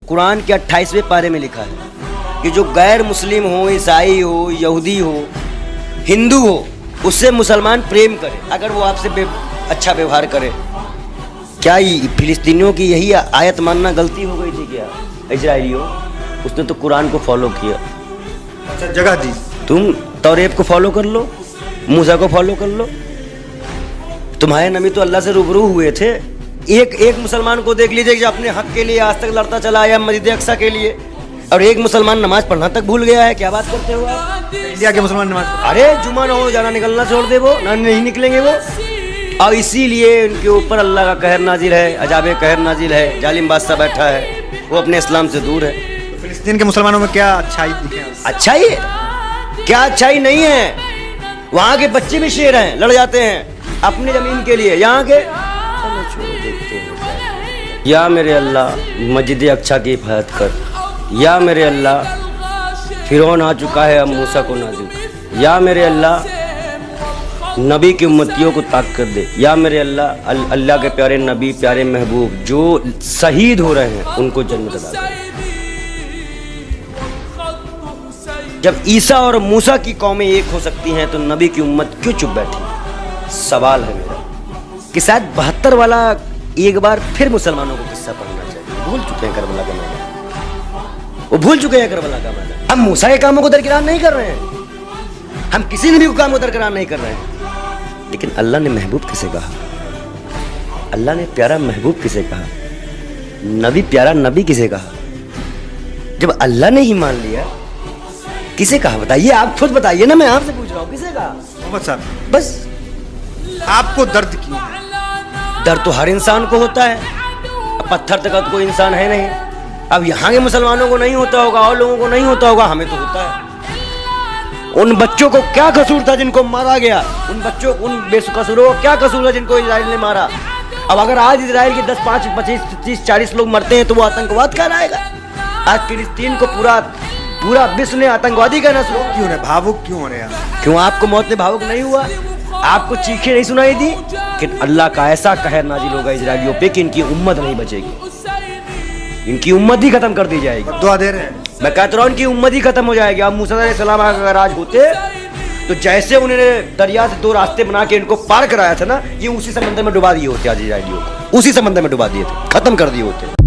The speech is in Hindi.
कुरान के 28वें पारे में लिखा है कि जो गैर मुस्लिम हो, ईसाई हो, यहूदी हो, हिंदू हो, उससे मुसलमान प्रेम करे अगर वो आपसे अच्छा व्यवहार करे। क्या फिलिस्तीनियों की यही आयत मानना गलती हो गई थी क्या? इजराइलियों, उसने तो कुरान को फॉलो किया। अच्छा, जगह दी। तुम तौरेत को फॉलो कर लो, मूसा को फॉलो कर लो। तुम्हारे नबी तो अल्लाह से रूबरू हुए थे। एक मुसलमान को देख लीजिए जो अपने हक के लिए आज तक लड़ता चला आया मस्जिद अक्सा के लिए, और एक मुसलमान नमाज पढ़ना तक भूल गया है। क्या बात करते हो आप? इंडिया के मुसलमान नमाज अरे जुमा ना हो जाना निकलना छोड़ दे, वो ना नहीं निकलेंगे वो। और इसीलिए उनके ऊपर अल्लाह का कहर नाजिल है, अजाब कहर नाजिल है, जालिम बादशाह बैठा है, वो अपने इस्लाम से दूर है। फिलिस्तीन के मुसलमानों में क्या अच्छाई दिखे? अच्छाई है? क्या अच्छाई नहीं है? वहाँ के बच्चे भी शेर हैं, लड़ जाते हैं अपनी जमीन के लिए। यहाँ के या मेरे अल्लाह मस्जिद अक्सा की हिफाजत कर, या मेरे अल्लाह फिरौन आ चुका है, अब मूसा को नाज़िल कर, या मेरे अल्लाह नबी की उम्मतियों को ताकत दे, या मेरे अल्लाह अल्लाह के प्यारे नबी, प्यारे महबूब जो शहीद हो रहे हैं उनको जन्नत अता कर। जब ईसा और मूसा की कौमें एक हो सकती हैं तो नबी की उम्मत क्यों चुप बैठी? सवाल है मेरा कि शायद 72 वाला एक बार फिर मुसलमानों को किस्सा पढ़ना चाहिए। भूल चुके हैं करबला का मैदान, वो भूल चुके हैं करबला का मैदान। हम मूसा के कामों को दरकिरार नहीं कर रहे हैं, हम किसी नबी को काम को दरकिरार नहीं कर रहे हैं, लेकिन अल्लाह ने महबूब किसे कहा? अल्लाह ने प्यारा महबूब किसे कहा? नबी प्यारा नबी किसे कहा? जब अल्लाह ने ही मान लिया, किसे कहा? बताइए, आप खुद बताइए ना, मैं आपसे पूछ रहा हूँ, किसे कहा? मोहम्मद साहब, बस आपको दर्द क्यों है? डर तो हर इंसान को होता है, पत्थर तक का तो कोई इंसान है नहीं। अब यहाँ के मुसलमानों को नहीं होता होगा, और लोगों को नहीं होता होगा, हमें तो होता है। उन बच्चों को क्या कसूर था जिनको मारा गया? उन बच्चों, उन बेकसूरों को क्या कसूर था जिनको इजराइल ने मारा? अब अगर आज इजराइल के 10, 5, 25, 30, 40 लोग मरते हैं तो वो आतंकवाद कहलाएगा? आज फिलिस्तीन को पूरा विश्व ने आतंकवादी कहना शुरू क्यों है? भावुक क्यों हो रहे हैं? क्यों आपको मौत में भावुक नहीं हुआ? आपको चीखें नहीं सुनाई दी कि अल्लाह का ऐसा कहर नाजिल होगा इजराइलियों पे कि इनकी उम्मत नहीं बचेगी, इनकी उम्मत ही खत्म कर दी जाएगी। दुआ दे रहे हैं। मैं कहता हूँ इनकी उम्मत ही खत्म हो जाएगी। अब मूसा अलैहिस्सलाम अगर आज होते तो जैसे उन्होंने दरिया से 2 रास्ते बना के इनको पार कराया था ना, ये उसी समंदर में डुबा दिए होते आज इजराइलियों को, उसी समंदर में डुबा दिए थे, खत्म कर दिए होते।